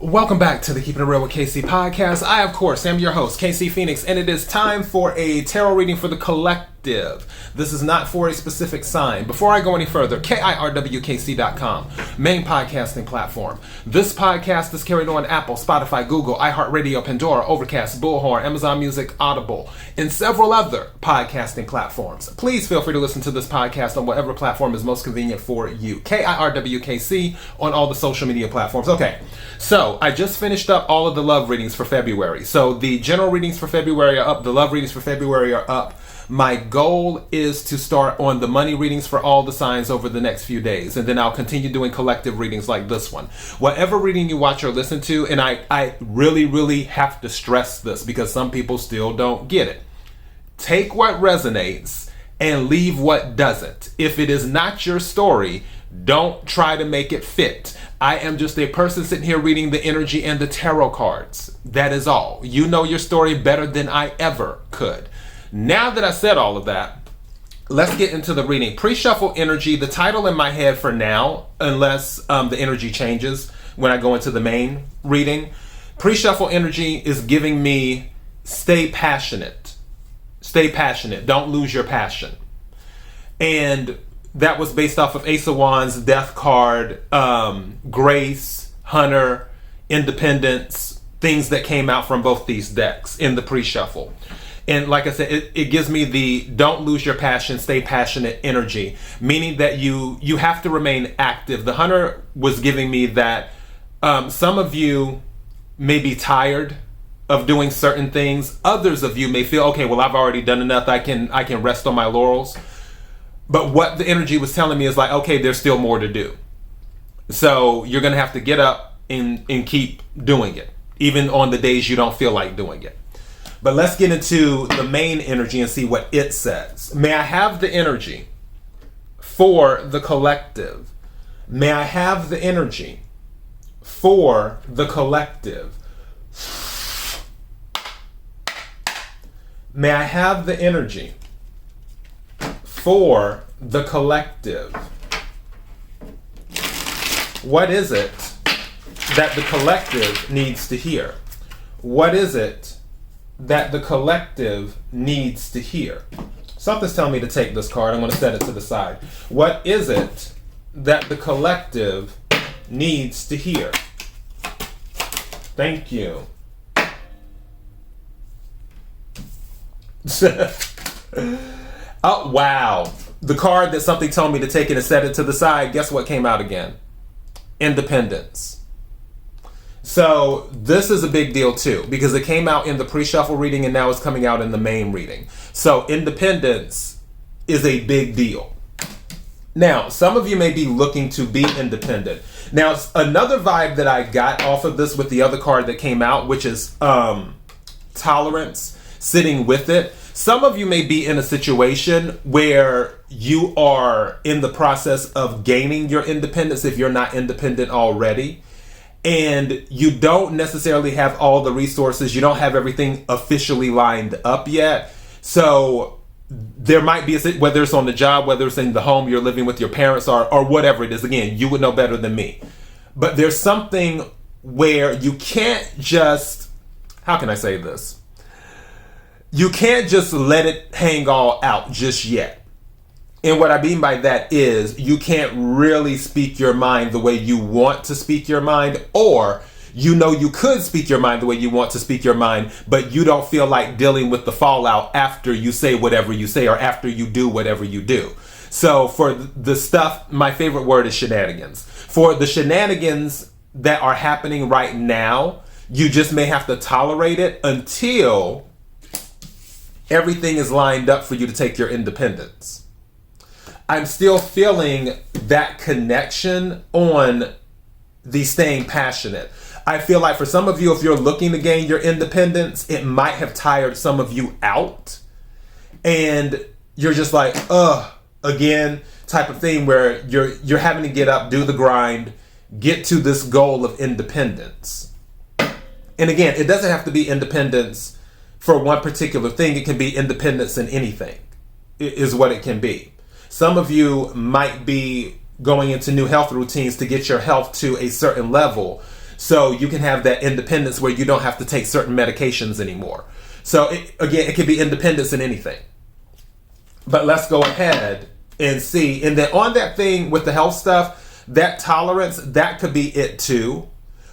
Welcome back to the Keeping It Real with KC podcast. I, of course, am your host, KC Phoenix, and it is time for a tarot reading for the collective. This is not for a specific sign. Before I go any further, KIRWKC.com, main podcasting platform. This podcast is carried on Apple, Spotify, Google, iHeartRadio, Pandora, Overcast, Bullhorn, Amazon Music, Audible, and several other podcasting platforms. Please feel free to listen to this podcast on whatever platform is most convenient for you. KIRWKC on all the social media platforms. Okay, so I just finished up all of the love readings for February. So the general readings for February are up. The love readings for February are up. My goal is to start on the money readings for all the signs over the next few days. And then I'll continue doing collective readings like this one. Whatever reading you watch or listen to, and I really have to stress this because some people still don't get it. Take what resonates and leave what doesn't. If it is not your story, don't try to make it fit. I am just a person sitting here reading the energy and the tarot cards. That is all. You know your story better than I ever could. Now that I said all of that, let's get into the reading. Pre-shuffle energy, the title in my head for now, unless the energy changes when I go into the main reading. Pre-shuffle energy is giving me stay passionate. Stay passionate. Don't lose your passion. And that was based off of Ace of Wands, Death card, Grace, Hunter, Independence, things that came out from both these decks in the pre-shuffle. And like I said, it gives me the don't lose your passion, stay passionate energy, meaning that you have to remain active. The Hunter was giving me that some of you may be tired of doing certain things. Others of you may feel, okay, well, I've already done enough. I can rest on my laurels. But what the energy was telling me is like, okay, there's still more to do. So you're going to have to get up and keep doing it, even on the days you don't feel like doing it. But let's get into the main energy and see what it says. May I have the energy for the collective? May I have the energy for the collective? May I have the energy for the collective? What is it that the collective needs to hear? What is it that the collective needs to hear? Something's telling me to take this card. I'm going to set it to the side. What is it that the collective needs to hear? Thank you. Oh, wow. The card that something told me to take it and set it to the side, guess what came out again? Independence. So this is a big deal too, because it came out in the pre-shuffle reading and now it's coming out in the main reading. So independence is a big deal. Now, some of you may be looking to be independent. Now, another vibe that I got off of this with the other card that came out, which is tolerance, sitting with it. Some of you may be in a situation where you are in the process of gaining your independence if you're not independent already. And you don't necessarily have all the resources. You don't have everything officially lined up yet. So there might be, whether it's on the job, whether it's in the home you're living with your parents or whatever it is. Again, you would know better than me. But there's something where you can't just, how can I say this? You can't just let it hang all out just yet. And what I mean by that is you can't really speak your mind the way you want to speak your mind, or you know you could speak your mind the way you want to speak your mind, but you don't feel like dealing with the fallout after you say whatever you say or after you do whatever you do. So for the stuff, my favorite word is shenanigans. For the shenanigans that are happening right now, you just may have to tolerate it until everything is lined up for you to take your independence. I'm still feeling that connection on the staying passionate. I feel like for some of you, if you're looking to gain your independence, it might have tired some of you out. And you're just like, again, type of thing where you're having to get up, do the grind, get to this goal of independence. And again, it doesn't have to be independence for one particular thing. It can be independence in anything, is what it can be. Some of you might be going into new health routines to get your health to a certain level. So you can have that independence where you don't have to take certain medications anymore. So it can be independence in anything. But let's go ahead and see. And then on that thing with the health stuff, that tolerance, that could be it too,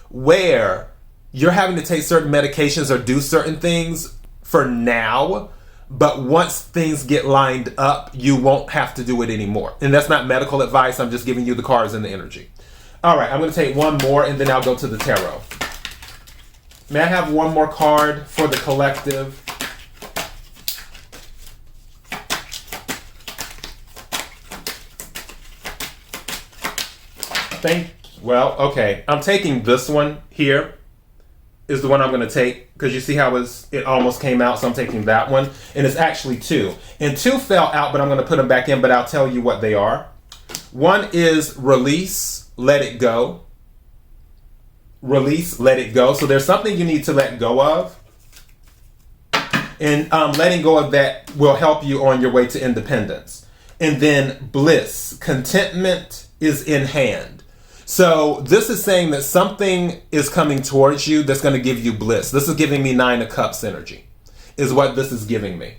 where you're having to take certain medications or do certain things for now, but once things get lined up, you won't have to do it anymore. And that's not medical advice. I'm just giving you the cards and the energy. All right, I'm going to take one more and then I'll go to the tarot. May I have one more card for the collective? Well, okay. I'm taking this one here. Is the one I'm going to take, because you see how it almost came out, so I'm taking that one. And it's actually two. And two fell out, but I'm going to put them back in, but I'll tell you what they are. One is release, let it go. Release, let it go. So there's something you need to let go of. And letting go of that will help you on your way to independence. And then bliss, contentment is in hand. So this is saying that something is coming towards you that's going to give you bliss. This is giving me 9 of Cups energy, is what this is giving me,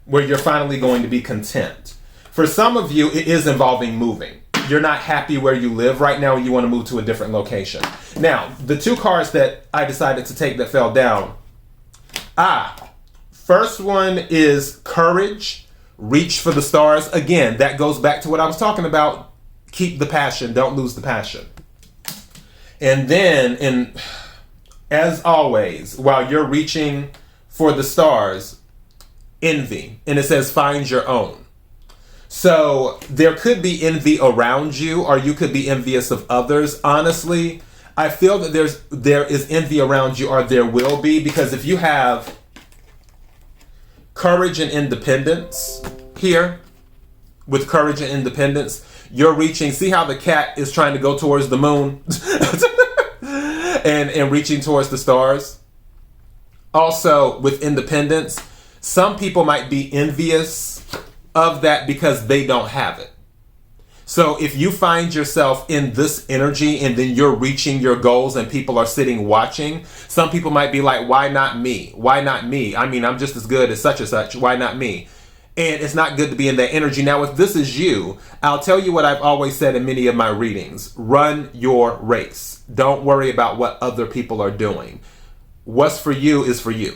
where you're finally going to be content. For some of you, it is involving moving. You're not happy where you live right now. You want to move to a different location. Now, the 2 cards that I decided to take that fell down. First one is courage, reach for the stars. Again, that goes back to what I was talking about. Keep the passion. Don't lose the passion. And then, as always, while you're reaching for the stars, envy. And it says find your own. So there could be envy around you, or you could be envious of others. Honestly, I feel that there is envy around you, or there will be, because if you have courage and independence here, with courage and independence, you're reaching. See how the cat is trying to go towards the moon and reaching towards the stars? Also, with independence, some people might be envious of that because they don't have it. So if you find yourself in this energy and then you're reaching your goals and people are sitting watching, some people might be like, why not me? Why not me? I mean, I'm just as good as such and such. Why not me? And it's not good to be in that energy. Now, if this is you, I'll tell you what I've always said in many of my readings. Run your race. Don't worry about what other people are doing. What's for you is for you.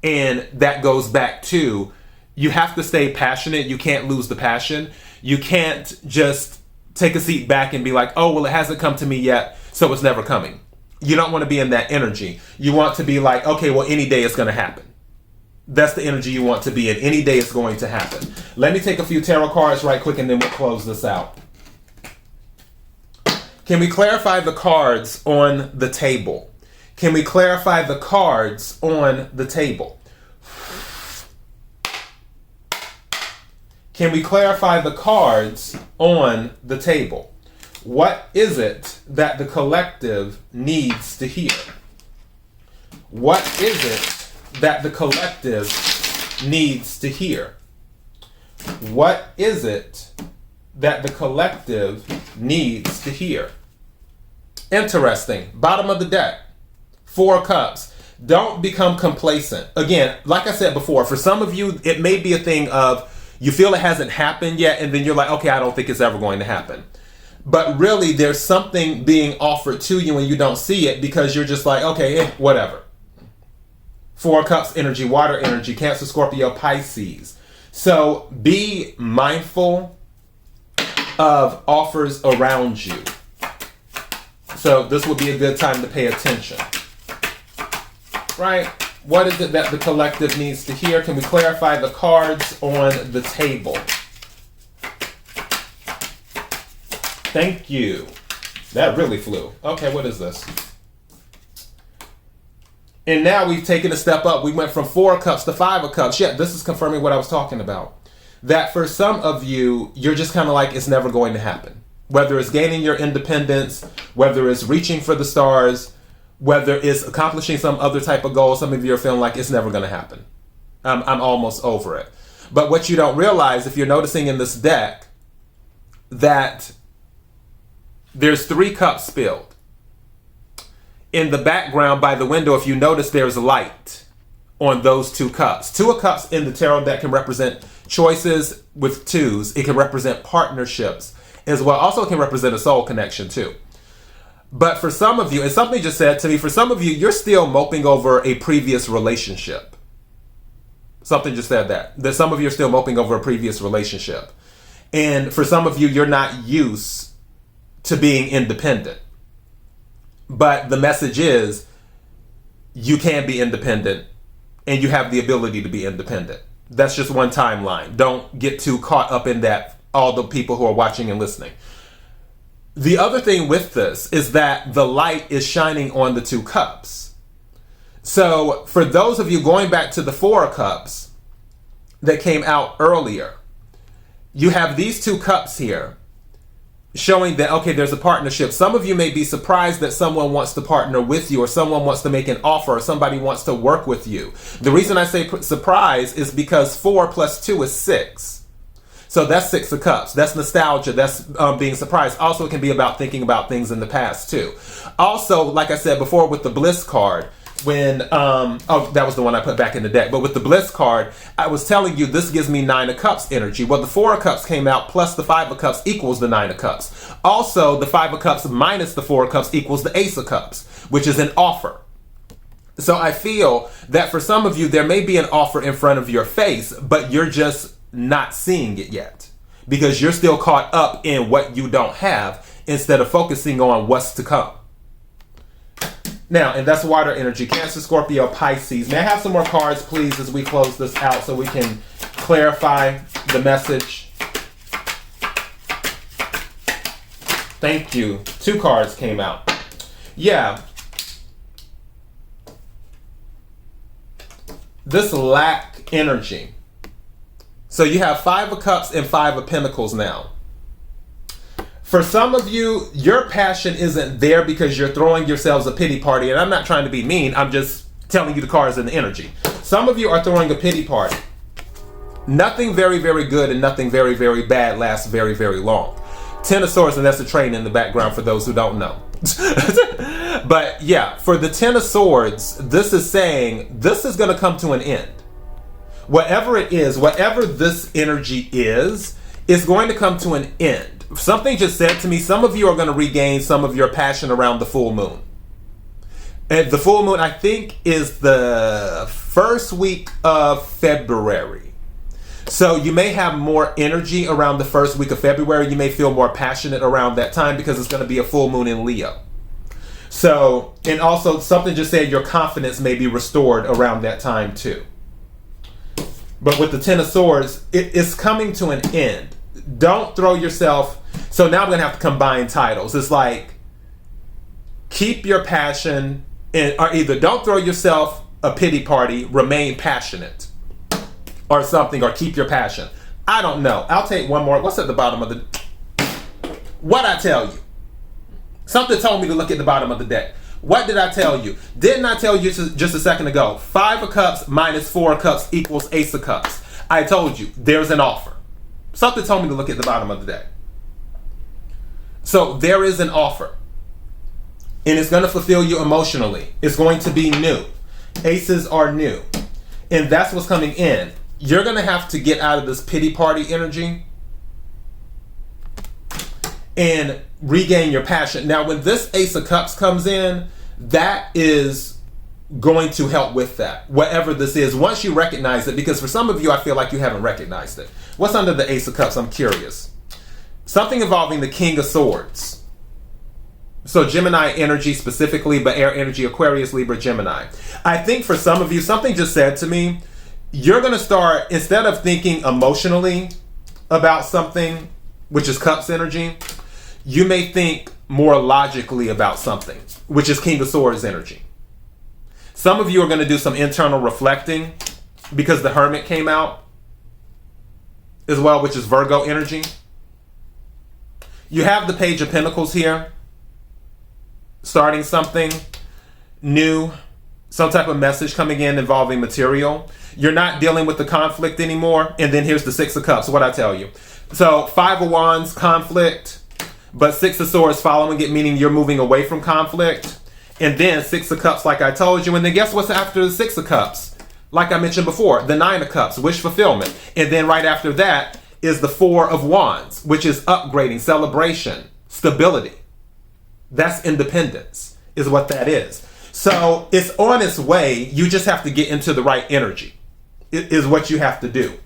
And that goes back to, you have to stay passionate. You can't lose the passion. You can't just take a seat back and be like, oh, well, it hasn't come to me yet, so it's never coming. You don't want to be in that energy. You want to be like, okay, well, any day it's going to happen. That's the energy you want to be in. Any day it's going to happen. Let me take a few tarot cards right quick and then we'll close this out. Can we clarify the cards on the table? Can we clarify the cards on the table? Can we clarify the cards on the table? What is it that the collective needs to hear? What is it that the collective needs to hear? What is it that the collective needs to hear? Interesting. Bottom of the deck. 4 of Cups. Don't become complacent. Again, like I said before, for some of you, it may be a thing of you feel it hasn't happened yet, and then you're like, okay, I don't think it's ever going to happen. But really, there's something being offered to you and you don't see it because you're just like, okay, whatever. 4 of Cups energy, water energy, Cancer, Scorpio, Pisces. So be mindful of offers around you. So this would be a good time to pay attention. Right? What is it that the collective needs to hear? Can we clarify the cards on the table? Thank you. That really flew. Okay, what is this? And now we've taken a step up. We went from 4 of Cups to 5 of Cups. Yeah, this is confirming what I was talking about. That for some of you, you're just kind of like, it's never going to happen. Whether it's gaining your independence, whether it's reaching for the stars, whether it's accomplishing some other type of goal, some of you are feeling like it's never going to happen. I'm almost over it. But what you don't realize, if you're noticing in this deck, that there's 3 cups spilled. in the background by the window, if you notice, there's light on those 2 cups. 2 of cups in the tarot deck can represent choices with 2s. It can represent partnerships as well. Also, it can represent a soul connection too. But for some of you, and something just said to me, for some of you, you're still moping over a previous relationship. Something just said that some of you are still moping over a previous relationship. And for some of you, you're not used to being independent. But the message is, you can be independent and you have the ability to be independent. That's just one timeline. Don't get too caught up in that, all the people who are watching and listening. The other thing with this is that the light is shining on the 2 cups. So for those of you going back to the 4 of cups that came out earlier, you have these 2 cups here showing that, okay, there's a partnership. Some of you may be surprised that someone wants to partner with you, or someone wants to make an offer, or somebody wants to work with you. The reason I say surprise is because 4 plus 2 is 6. So that's 6 of cups. That's nostalgia. That's being surprised. Also, it can be about thinking about things in the past too. Also, like I said before with the Bliss card, when, that was the one I put back in the deck. But with the Bliss card, I was telling you this gives me 9 of Cups energy. Well, the 4 of Cups came out plus the 5 of Cups equals the 9 of Cups. Also, the 5 of Cups minus the 4 of Cups equals the Ace of Cups, which is an offer. So I feel that for some of you, there may be an offer in front of your face, but you're just not seeing it yet because you're still caught up in what you don't have instead of focusing on what's to come. Now, and that's water energy, Cancer, Scorpio, Pisces. May I have some more cards, please, as we close this out so we can clarify the message? Thank you. 2 cards came out. Yeah. This lack energy. So you have 5 of Cups and 5 of Pentacles now. For some of you, your passion isn't there because you're throwing yourselves a pity party. And I'm not trying to be mean. I'm just telling you the cards and the energy. Some of you are throwing a pity party. Nothing very, very good and nothing very, very bad lasts very, very long. 10 of Swords, and that's a train in the background for those who don't know. But yeah, for the 10 of Swords, this is saying this is going to come to an end. Whatever it is, whatever this energy is going to come to an end. Something just said to me, some of you are going to regain some of your passion around the full moon. And the full moon, I think, is the first week of February. So you may have more energy around the first week of February. You may feel more passionate around that time because it's going to be a full moon in Leo. So, and also something just said your confidence may be restored around that time too. But with the 10 of Swords, it's coming to an end. Don't throw yourself. So now I'm going to have to combine titles. It's like, keep your passion, or either don't throw yourself a pity party, remain passionate or something, or keep your passion. I don't know. I'll take one more. What's at the bottom of the... What'd I tell you? Something told me to look at the bottom of the deck. What did I tell you? Didn't I tell you just a second ago? 5 of Cups minus 4 of Cups equals Ace of Cups. I told you, there's an offer. Something told me to look at the bottom of the deck. So there is an offer. And it's going to fulfill you emotionally. It's going to be new. Aces are new. And that's what's coming in. You're going to have to get out of this pity party energy and regain your passion. Now, when this Ace of Cups comes in, that is going to help with that. Whatever this is, once you recognize it, because for some of you, I feel like you haven't recognized it. What's under the Ace of Cups? I'm curious. Something involving the King of Swords. So Gemini energy specifically, but air energy, Aquarius, Libra, Gemini. I think for some of you, something just said to me, you're going to start, instead of thinking emotionally about something, which is Cups energy, you may think more logically about something, which is King of Swords energy. Some of you are going to do some internal reflecting because the Hermit came out as well, which is Virgo energy. You have the Page of Pentacles here, starting something new, some type of message coming in involving material. You're not dealing with the conflict anymore. And then here's the 6 of Cups, what I tell you. So 5 of Wands, conflict, but 6 of Swords following it, meaning you're moving away from conflict. And then 6 of Cups, like I told you. And then guess what's after the 6 of Cups? Like I mentioned before, the 9 of Cups, wish fulfillment. And then right after that is the 4 of Wands, which is upgrading, celebration, stability. That's independence, is what that is. So it's on its way. You just have to get into the right energy, is what you have to do.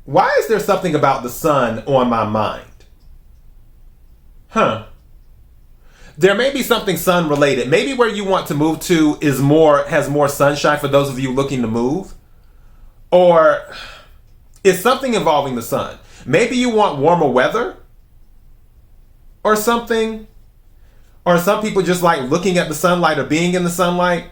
Why is there something about the sun on my mind? There may be something sun related. Maybe where you want to move to has more sunshine for those of you looking to move. Or it's something involving the sun. Maybe you want warmer weather or something. Or some people just like looking at the sunlight or being in the sunlight.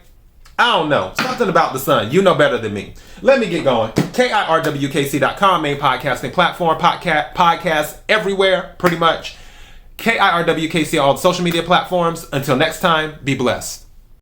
I don't know. Something about the sun. You know better than me. Let me get going. KIRWKC.com, main podcasting platform. Podcasts everywhere, pretty much. KIRWKC, all the social media platforms. Until next time, be blessed.